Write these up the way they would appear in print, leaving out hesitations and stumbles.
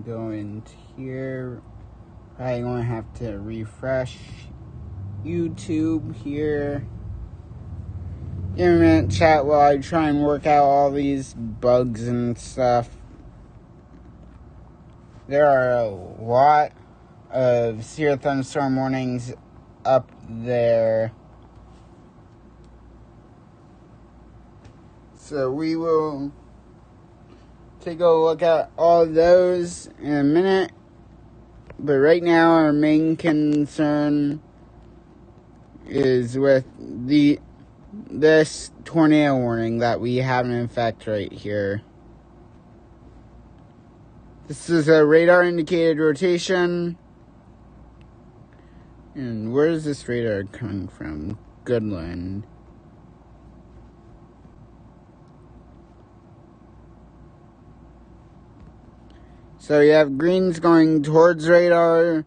and go into here. Probably gonna have to refresh YouTube here. Give me a minute, chat, while I try and work out all these bugs and stuff. There are a lot of severe thunderstorm warnings up there. So we will take a look at all of those in a minute. But right now our main concern is with this tornado warning that we have in effect right here. This is a radar indicated rotation. And where is this radar coming from? Goodland. So you have greens going towards radar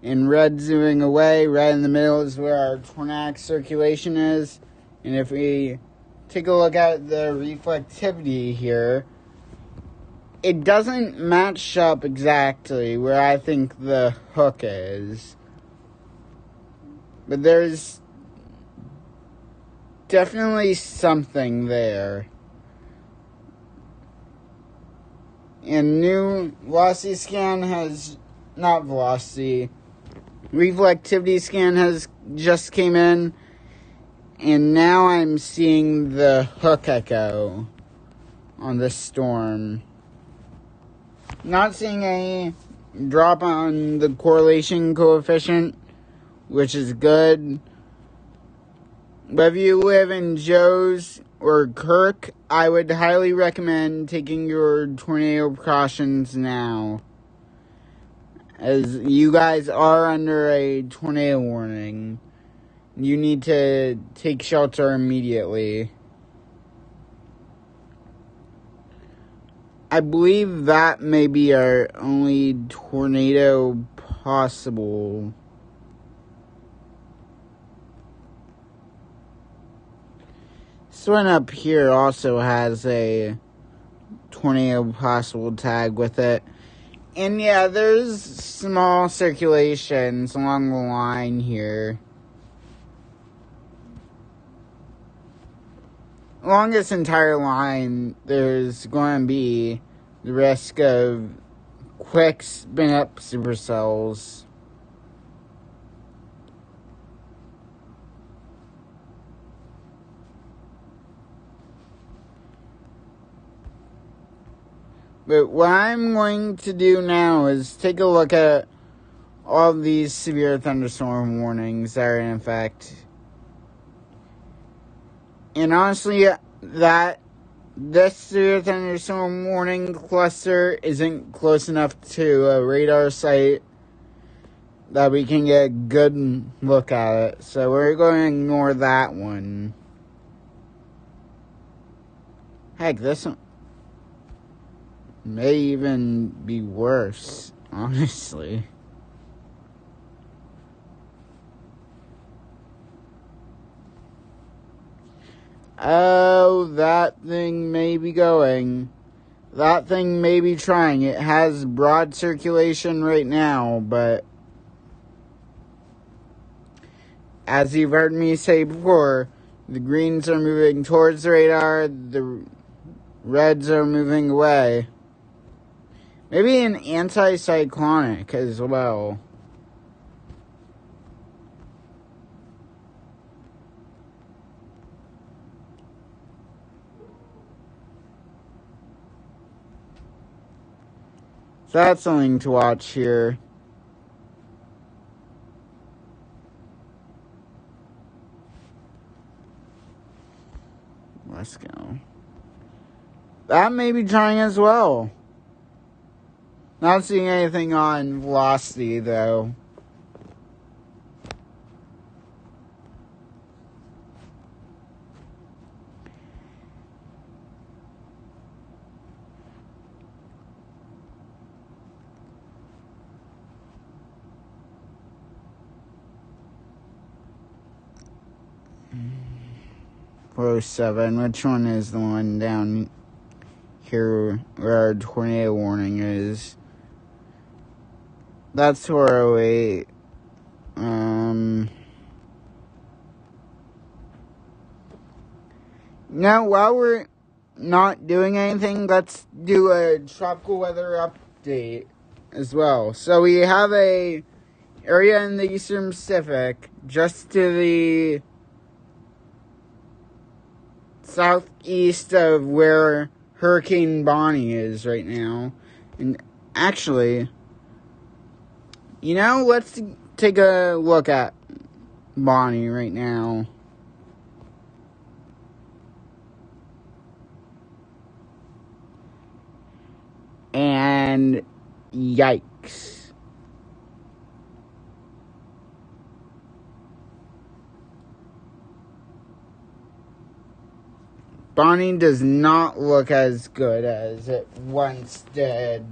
and red zooming away. Right in the middle is where our tornadic circulation is. And if we take a look at the reflectivity here, it doesn't match up exactly where I think the hook is. But there's definitely something there. And new velocity scan has, not velocity, reflectivity scan has just came in. And now I'm seeing the hook echo on the storm. Not seeing a drop on the correlation coefficient, which is good. But if you live in Joe's or Kirk, I would highly recommend taking your tornado precautions now, as you guys are under a tornado warning. You need to take shelter immediately. I believe that may be our only tornado possible. This one up here also has a tornado possible tag with it. And yeah, there's small circulations along the line here. Along this entire line, there's going to be the risk of quick spin up supercells. But what I'm going to do now is take a look at all these severe thunderstorm warnings that are in effect. And honestly, this severe thunderstorm warning cluster isn't close enough to a radar site that we can get a good look at it. So we're going to ignore that one. Heck, this one may even be worse, honestly. Oh, that thing may be going. That thing may be trying. It has broad circulation right now, but as you've heard me say before, the greens are moving towards the radar, the reds are moving away. Maybe an anticyclonic as well. So that's something to watch here. Let's go. That may be trying as well. Not seeing anything on velocity, though. .07, which one is the one down here where our tornado warning is? That's 408. Now, while we're not doing anything, let's do a tropical weather update as well. So we have a area in the Eastern Pacific just to the southeast of where Hurricane Bonnie is right now. And actually, let's take a look at Bonnie right now. And yikes. Bonnie does not look as good as it once did.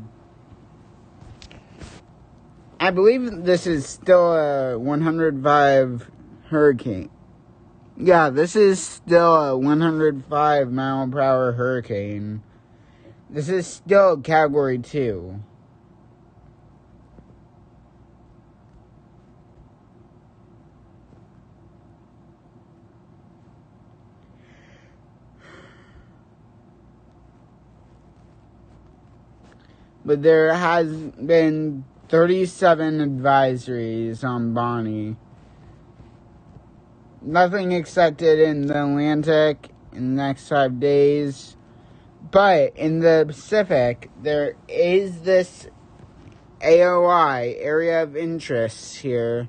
I believe this is still a 105 hurricane. Yeah, this is still a 105 mile per hour hurricane. This is still Category 2. But there has been 37 advisories on Bonnie. Nothing expected in the Atlantic in the next 5 days. But in the Pacific, there is this AOI, area of interest here,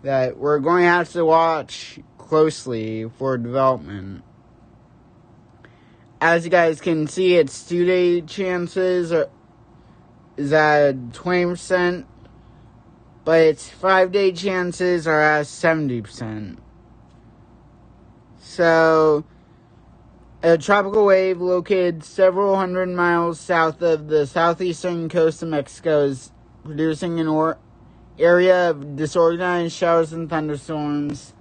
that we're going to have to watch closely for development. As you guys can see, its 2-day chances is at 20%, but its 5-day chances are at 70%. So, a tropical wave located several hundred miles south of the southeastern coast of Mexico is producing an area of disorganized showers and thunderstorms.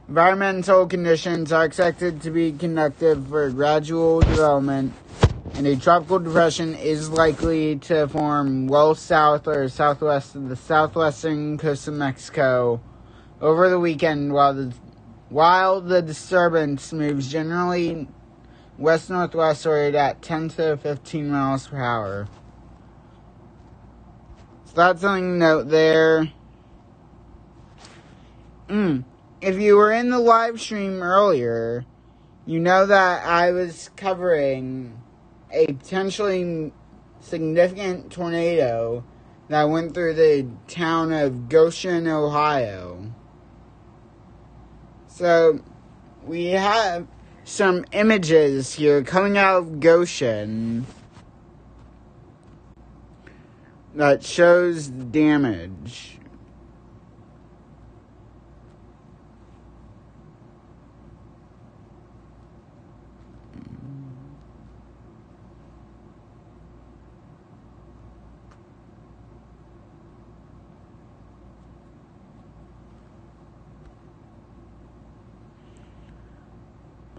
Environmental conditions are expected to be conducive for gradual development, and a tropical depression is likely to form well south or southwest of the southwestern coast of Mexico over the weekend, while the disturbance moves generally west-northwestward at 10 to 15 miles per hour. So that's something to note there. If you were in the live stream earlier, you know that I was covering a potentially significant tornado that went through the town of Goshen, Ohio. So, we have some images here coming out of Goshen that shows the damage.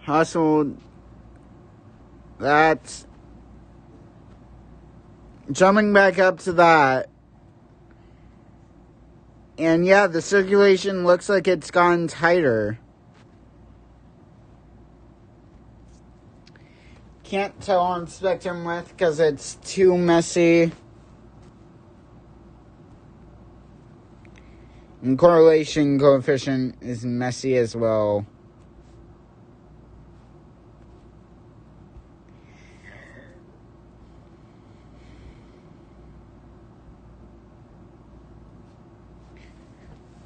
Hustle. That's jumping back up to that. And yeah, the circulation looks like it's gotten tighter. Can't tell on spectrum width because it's too messy. And correlation coefficient is messy as well.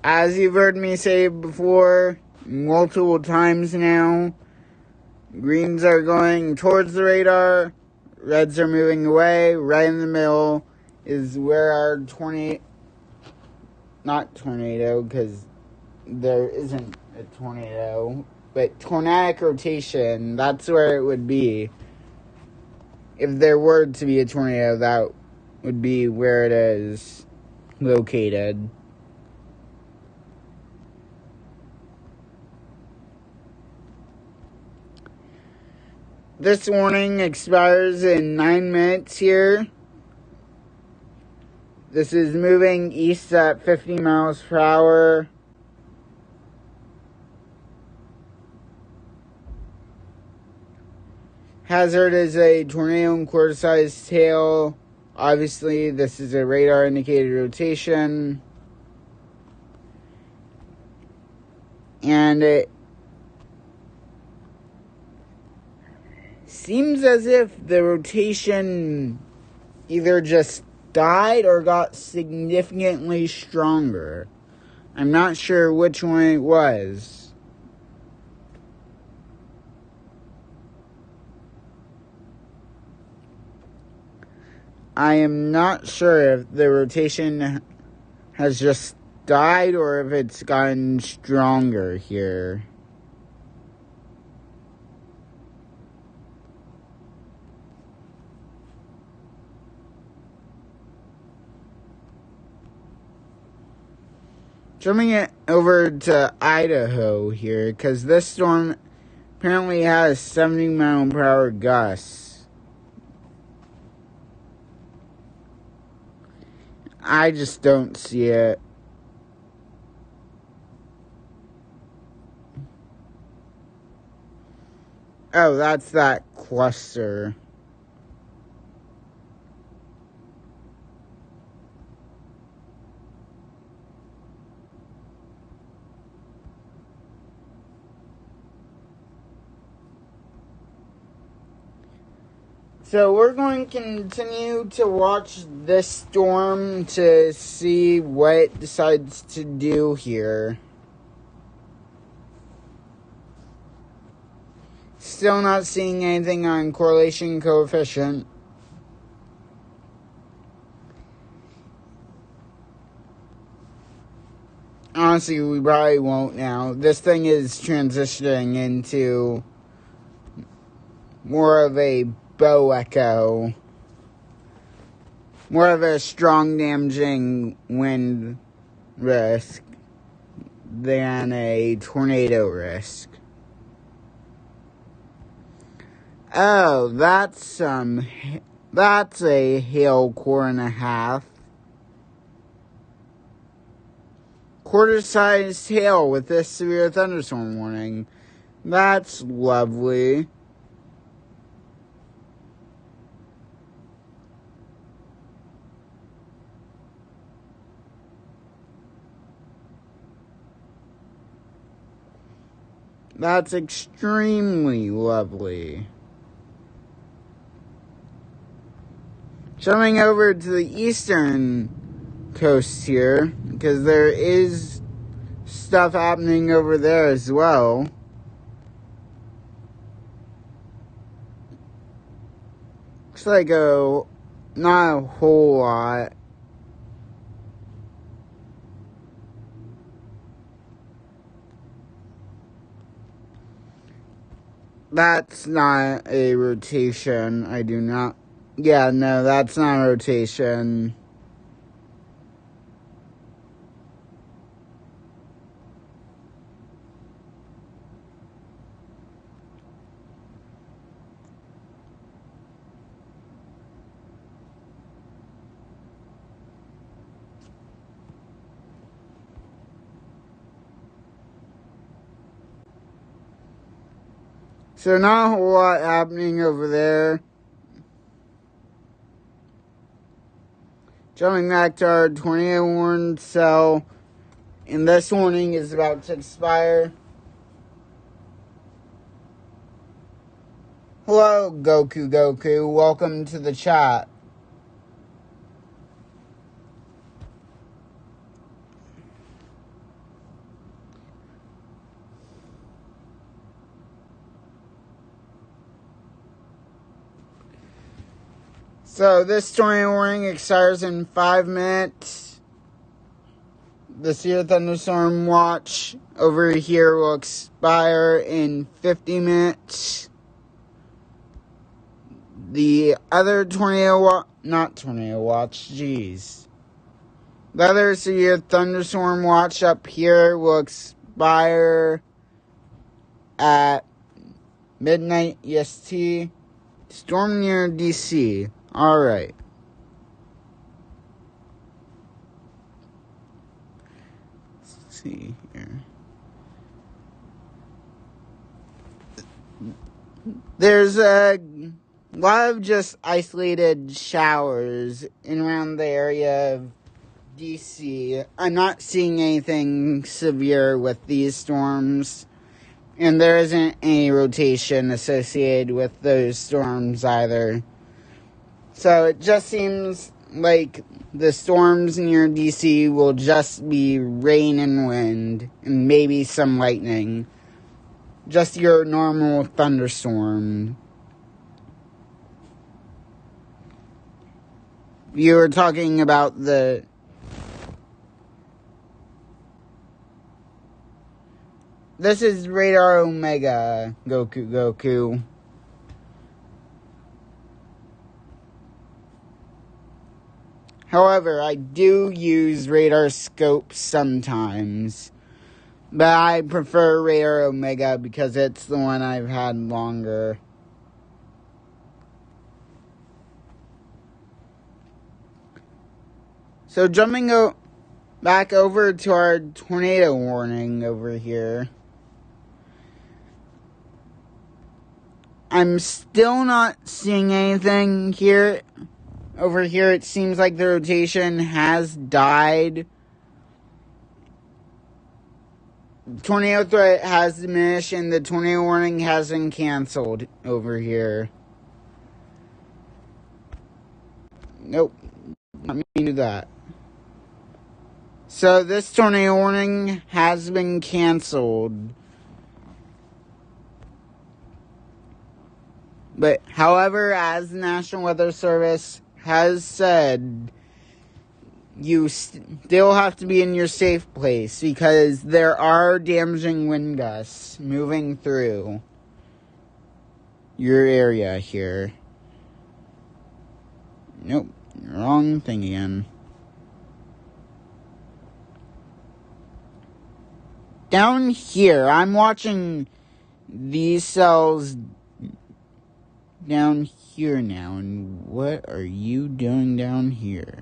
As you've heard me say before, multiple times now, greens are going towards the radar, reds are moving away. Right in the middle is where our not tornado, because there isn't a tornado, but tornadic rotation, that's where it would be. If there were to be a tornado, that would be where it is located. This warning expires in 9 minutes here. This is moving east at 50 miles per hour. Hazard is a tornado and quarter-sized tail. Obviously, this is a radar-indicated rotation. And it seems as if the rotation either just died or got significantly stronger. I'm not sure which one it was. I am not sure if the rotation has just died or if it's gotten stronger here. Jumping it over to Idaho here, because this storm apparently has 70 mile per hour gusts. I just don't see it. Oh, that's that cluster. So we're going to continue to watch this storm to see what it decides to do here. Still not seeing anything on correlation coefficient. Honestly, we probably won't now. This thing is transitioning into more of a bow echo. More of a strong damaging wind risk than a tornado risk. Oh, that's a hail core and a half. Quarter-sized hail with this severe thunderstorm warning. That's lovely. That's extremely lovely. Jumping over to the eastern coast here, because there is stuff happening over there as well. Looks like not a whole lot. That's not a rotation. Yeah, no, that's not a rotation. So not a whole lot happening over there. Jumping back to our tornado warning cell, and this warning is about to expire. Hello, Goku. Welcome to the chat. So this tornado warning expires in 5 minutes. The severe thunderstorm watch over here will expire in 50 minutes. The other not tornado watch, jeez. The other severe thunderstorm watch up here will expire at midnight EST. Storm near DC. Alright. see here. There's a lot of just isolated showers in around the area of DC. I'm not seeing anything severe with these storms, and there isn't any rotation associated with those storms either. So it just seems like the storms near DC will just be rain and wind, and maybe some lightning. Just your normal thunderstorm. You were talking about the... This is Radar Omega, Goku. However, I do use radar scopes sometimes. But I prefer Radar Omega because it's the one I've had longer. So jumping back over to our tornado warning over here. I'm still not seeing anything here. Over here it seems like the rotation has died. Tornado threat has diminished and the tornado warning has been canceled over here. Nope, not me to do that. So this tornado warning has been canceled. But however, as the National Weather Service has said, you still have to be in your safe place because there are damaging wind gusts moving through your area here. Nope, wrong thing again. Down here, I'm watching these cells down here now, and what are you doing down here?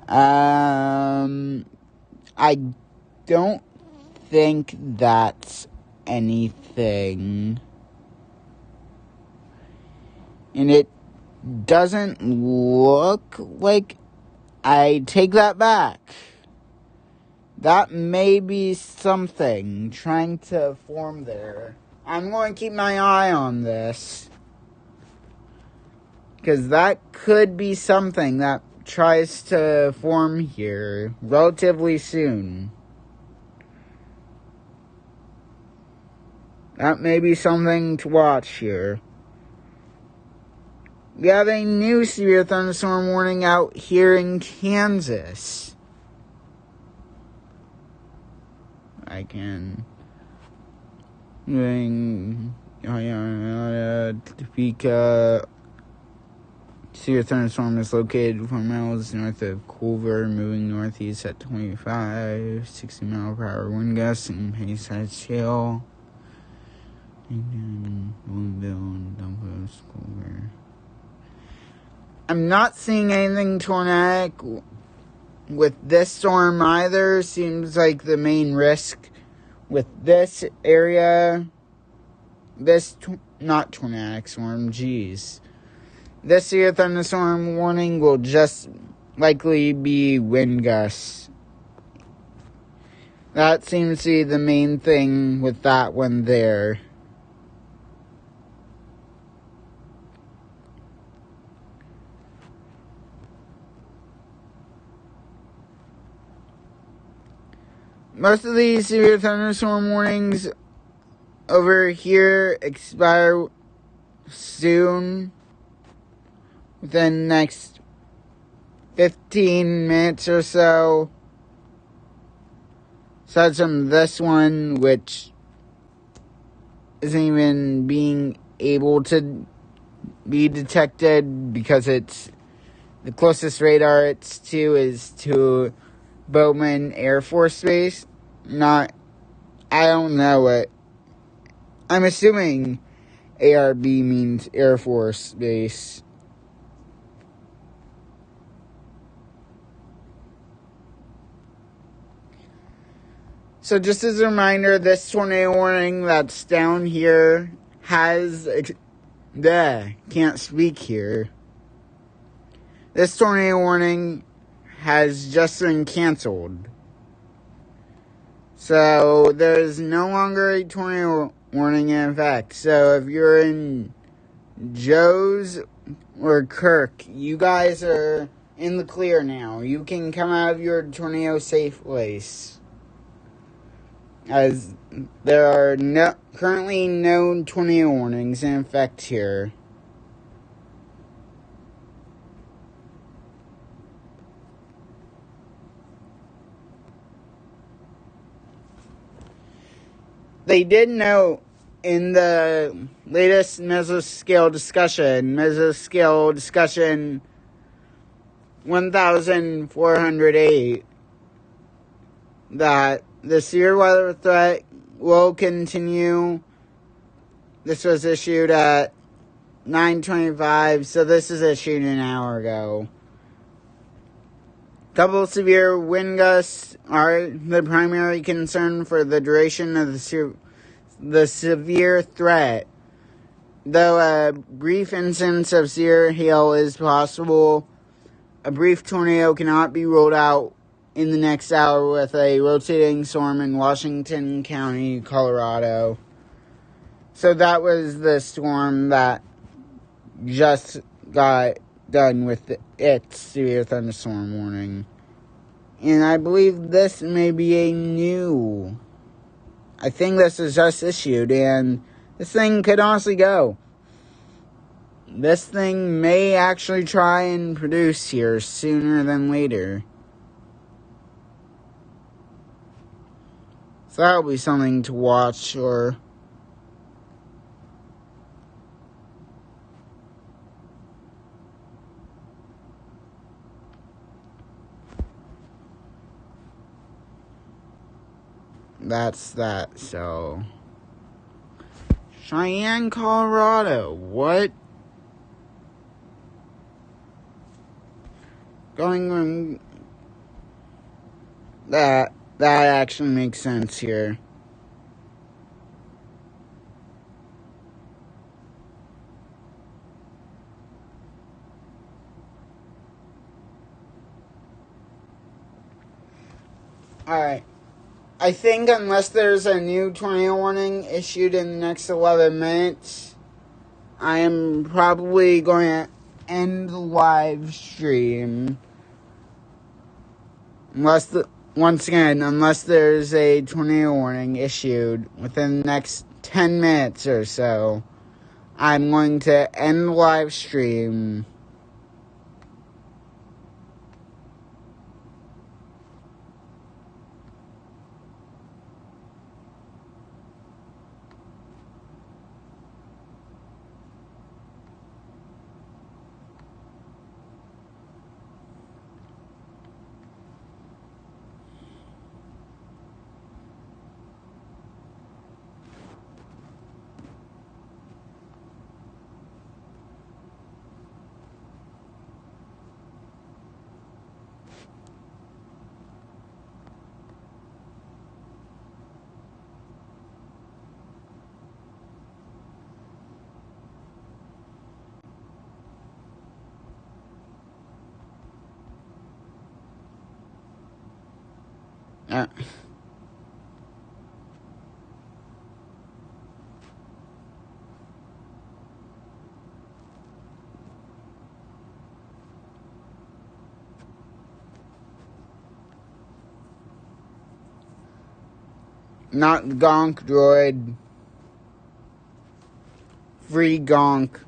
I don't think that's anything. And it doesn't look like... I take that back. That may be something trying to form there. I'm going to keep my eye on this. Because that could be something that tries to form here relatively soon. That may be something to watch here. We have a new severe thunderstorm warning out here in Kansas. I can... Topeka. Severe thunderstorm is located 4 miles north of Culver, moving northeast at 25, 60 mile per hour wind gusts and heavy-sized hail. I'm not seeing anything tornadic with this storm either. Seems like the main risk with this area, not tornadic storm, geez. This severe thunderstorm warning will just likely be wind gusts. That seems to be the main thing with that one there. Most of these severe thunderstorm warnings over here expire soon. Within the next 15 minutes or so. Aside from this one, which isn't even being able to be detected because it's the closest radar it's to is to Bowman Air Force Base. I don't know what. I'm assuming ARB means Air Force Base. So just as a reminder, this tornado warning that's down here has... can't speak here. This tornado warning has just been canceled. So there's no longer a tornado warning in effect. So if you're in Joe's or Kirk, you guys are in the clear now. You can come out of your tornado safe place, as there are currently no tornado warnings in effect here. They did note in the latest mesoscale discussion 1408, that the severe weather threat will continue. This was issued at 9:25, so this is issued an hour ago. Couple severe wind gusts are the primary concern for the duration of the severe threat. Though a brief instance of severe hail is possible, a brief tornado cannot be ruled out in the next hour with a rotating storm in Washington County, Colorado. So that was the storm that just got done with its severe thunderstorm warning. And I believe this may be I think this is just issued, and this thing could honestly go. This thing may actually try and produce here sooner than later. So that'll be something to watch, or... That's that, so... Cheyenne, Colorado. What? Going... That actually makes sense here. Alright. I think unless there's a new tornado warning issued in the next 11 minutes, I am probably going to end the live stream. Once there's a tornado warning issued within the next 10 minutes or so, I'm going to end the live stream. Not Gonk Droid. Free Gonk.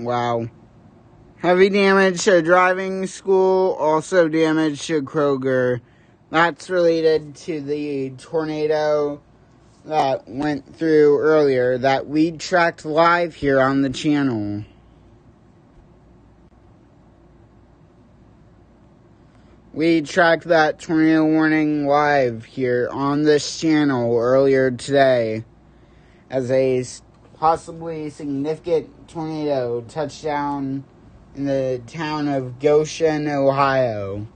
Wow. Heavy damage to driving school, also damage to Kroger. That's related to the tornado that went through earlier that we tracked live here on the channel. We tracked that tornado warning live here on this channel earlier today as a possibly significant tornado touched down in the town of Goshen, Ohio.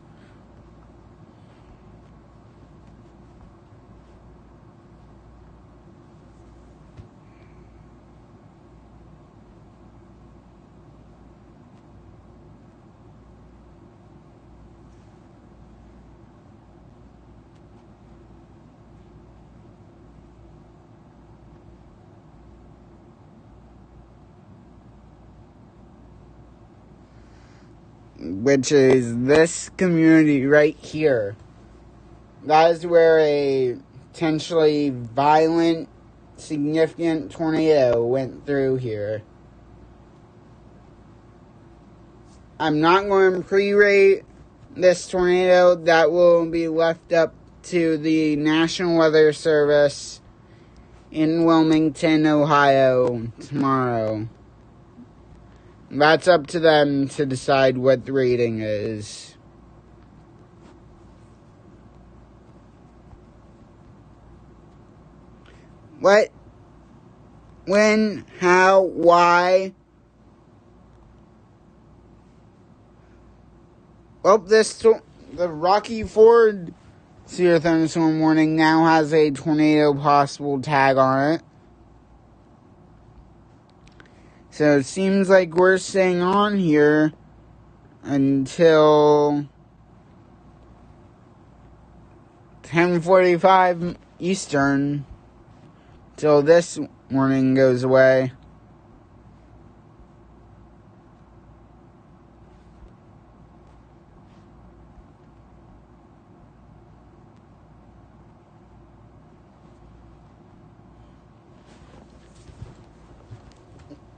Which is this community right here. That is where a potentially violent, significant tornado went through here. I'm not going to pre-rate this tornado. That will be left up to the National Weather Service in Wilmington, Ohio tomorrow. That's up to them to decide what the rating is. What? When? How? Why? Oh, the Rocky Ford severe thunderstorm warning now has a tornado possible tag on it. So it seems like we're staying on here until 10:45 Eastern, till this warning goes away.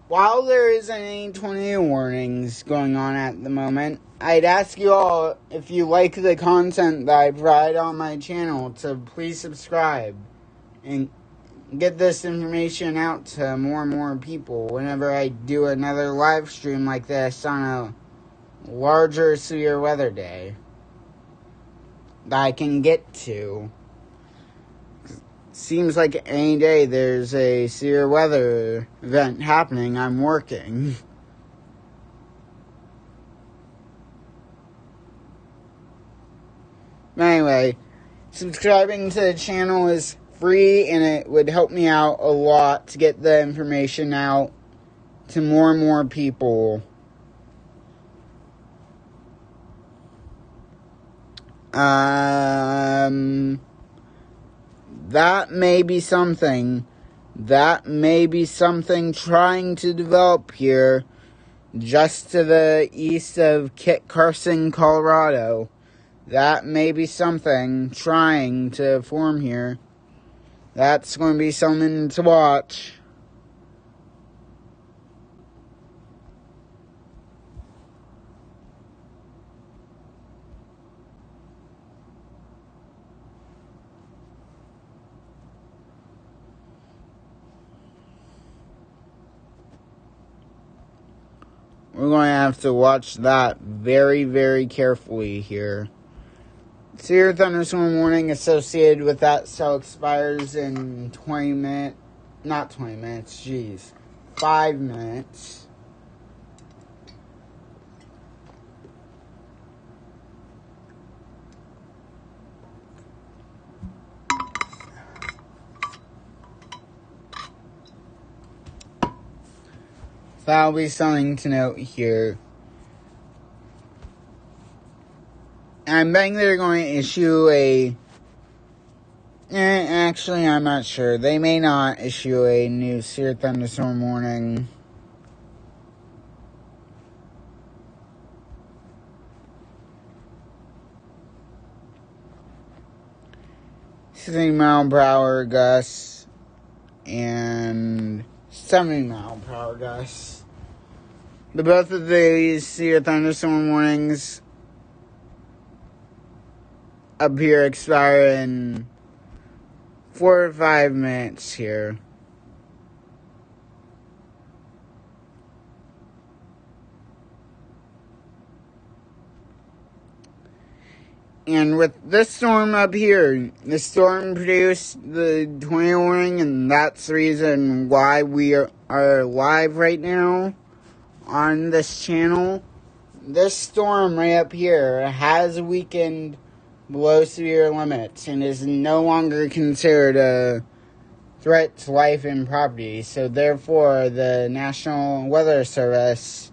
While there isn't any tornado warnings going on at the moment, I'd ask you all, if you like the content that I provide on my channel, to please subscribe and get this information out to more and more people whenever I do another live stream like this on a larger severe weather day that I can get to. Seems like any day there's a severe weather event happening, I'm working. Anyway, subscribing to the channel is free and it would help me out a lot to get the information out to more and more people. That may be something trying to develop here just to the east of Kit Carson, Colorado. That may be something trying to form here. That's going to be something to watch. We're going to have to watch that very, very carefully here. Severe thunderstorm warning associated with that cell expires in 5 minutes. That'll be something to note here. I'm betting they're going to issue actually, I'm not sure. They may not issue a new severe thunderstorm warning. $60-mile-per-hour gusts and 70-mile-per-hour gusts. The both of these severe thunderstorm warnings up here expire in 4 or 5 minutes here. And with this storm up here, the storm produced the tornado warning, and that's the reason why we are live right now on this channel. This storm right up here has weakened below severe limits and is no longer considered a threat to life and property. So therefore, the National Weather Service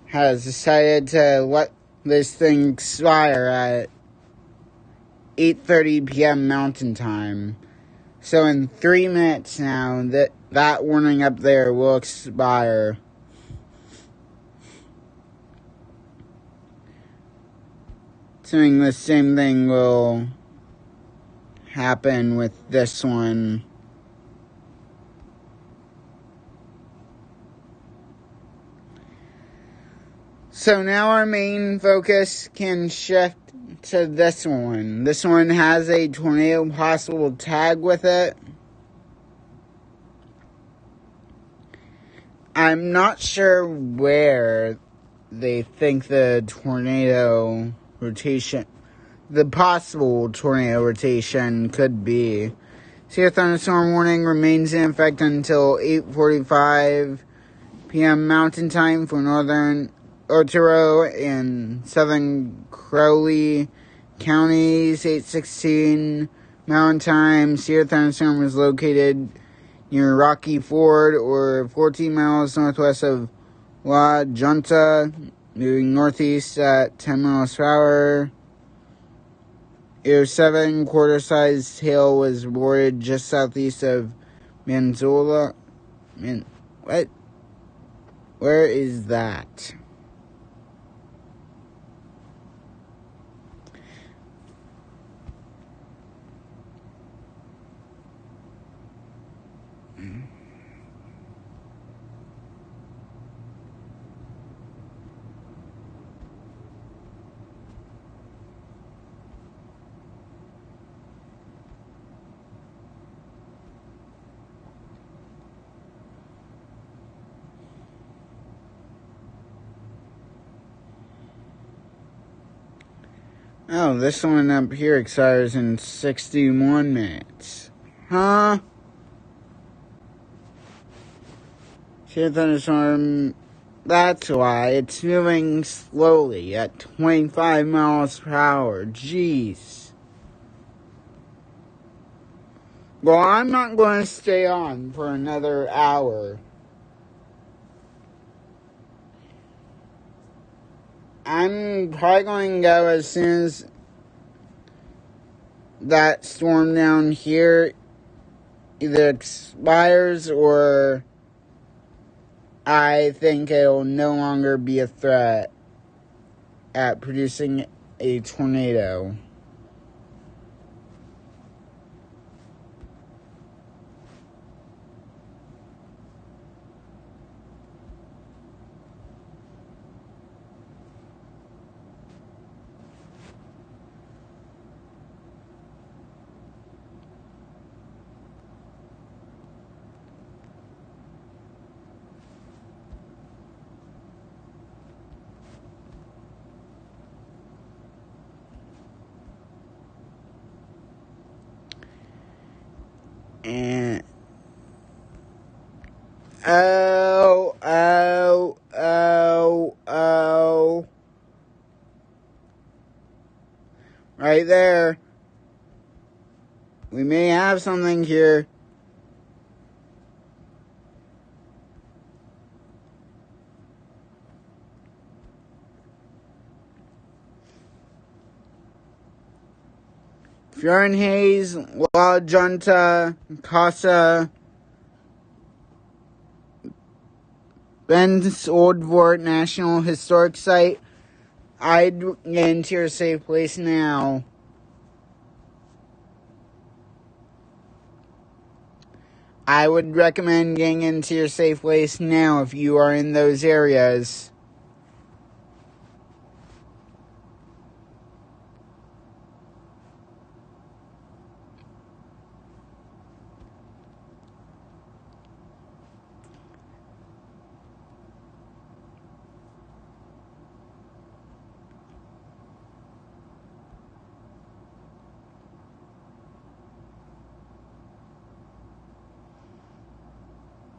has decided to let this thing expire at 8:30 p.m. Mountain Time. So in 3 minutes now, that warning up there will expire. Assuming the same thing will happen with this one. So now our main focus can shift to this one. This one has a tornado possible tag with it. I'm not sure where they think the tornado rotation, the possible tornado rotation could be. Severe thunderstorm warning remains in effect until 8:45 p.m. Mountain Time for northern Otero and southern Crowley counties. 8:16 Mountain Time. Severe thunderstorm was located near Rocky Ford, or 14 miles northwest of La Junta, moving northeast at 10 miles per hour. 7 quarter-sized hail was reported just southeast of Manzola. What? Where is that? Oh, this one up here expires in 61 minutes. Huh? Severe thunderstorm. That's why it's moving slowly at 25 miles per hour. Jeez. Well, I'm not going to stay on for another hour. I'm probably going to go as soon as that storm down here either expires or I think it'll no longer be a threat at producing a tornado. And oh. Right there. We may have something here. If you're in Hayes, La Junta, Casa, Ben's Old Fort National Historic Site, I'd get into your safe place now. I would recommend getting into your safe place now if you are in those areas.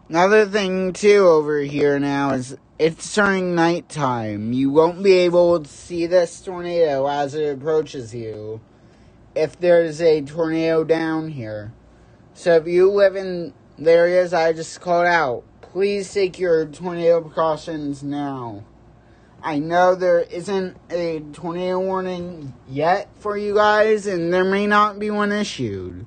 Another thing, too, over here now is it's during nighttime. You won't be able to see this tornado as it approaches you if there's a tornado down here. So if you live in the areas I just called out, please take your tornado precautions now. I know there isn't a tornado warning yet for you guys, and there may not be one issued.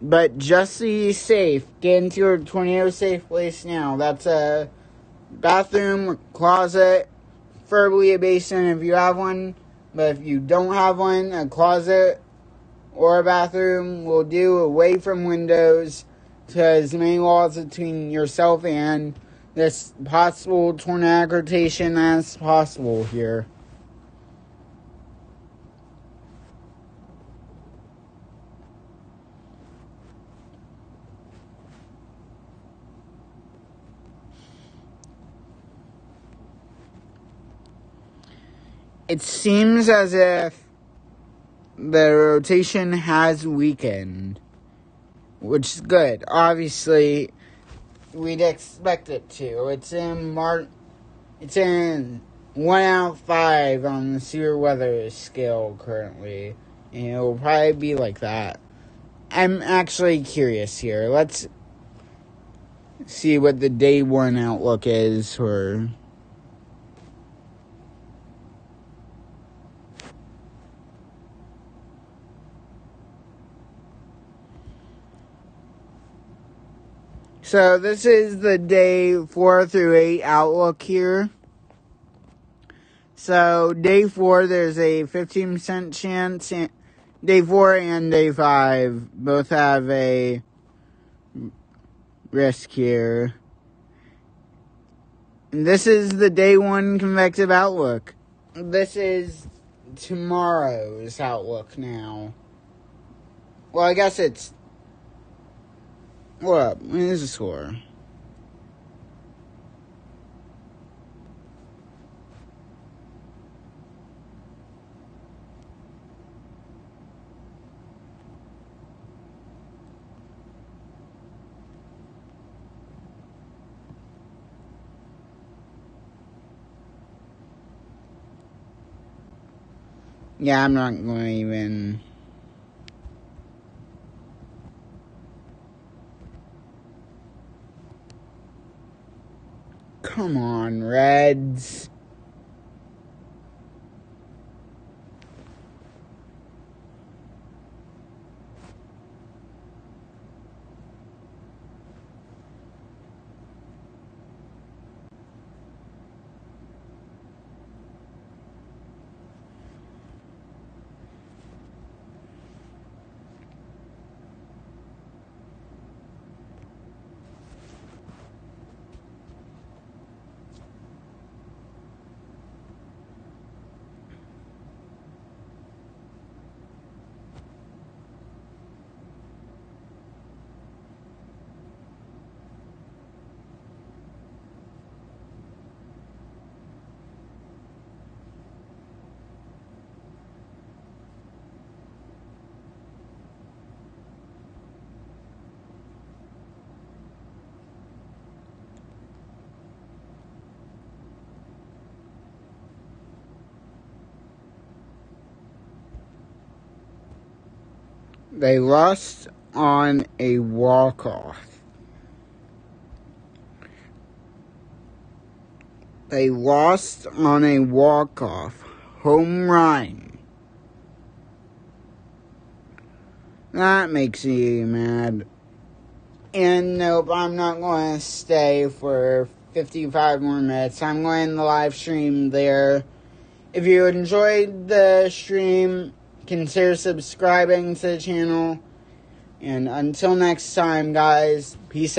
But just to be safe, get into your tornado safe place now. That's a bathroom, closet, preferably a basement if you have one. But if you don't have one, a closet or a bathroom will do, away from windows, to as many walls between yourself and this possible tornadic rotation as possible here. It seems as if the rotation has weakened, which is good. Obviously, we'd expect it to. It's in 1 out of 5 on the severe weather scale currently, and it will probably be like that. I'm actually curious here. Let's see what the day 1 outlook is for. So this is the day 4 through 8 outlook here. So day 4, there's a 15% chance. Day 4 and day 5 both have a risk here. And this is the day 1 convective outlook. This is tomorrow's outlook now. Well, I guess it's... What up? What is the score? Yeah, I'm not going to even... Come on, Reds. They lost on a walk-off. They lost on a walk-off home run. That makes me mad. And nope, I'm not going to stay for 55 more minutes. I'm going to live stream there. If you enjoyed the stream, consider subscribing to the channel. And until next time, guys, peace out.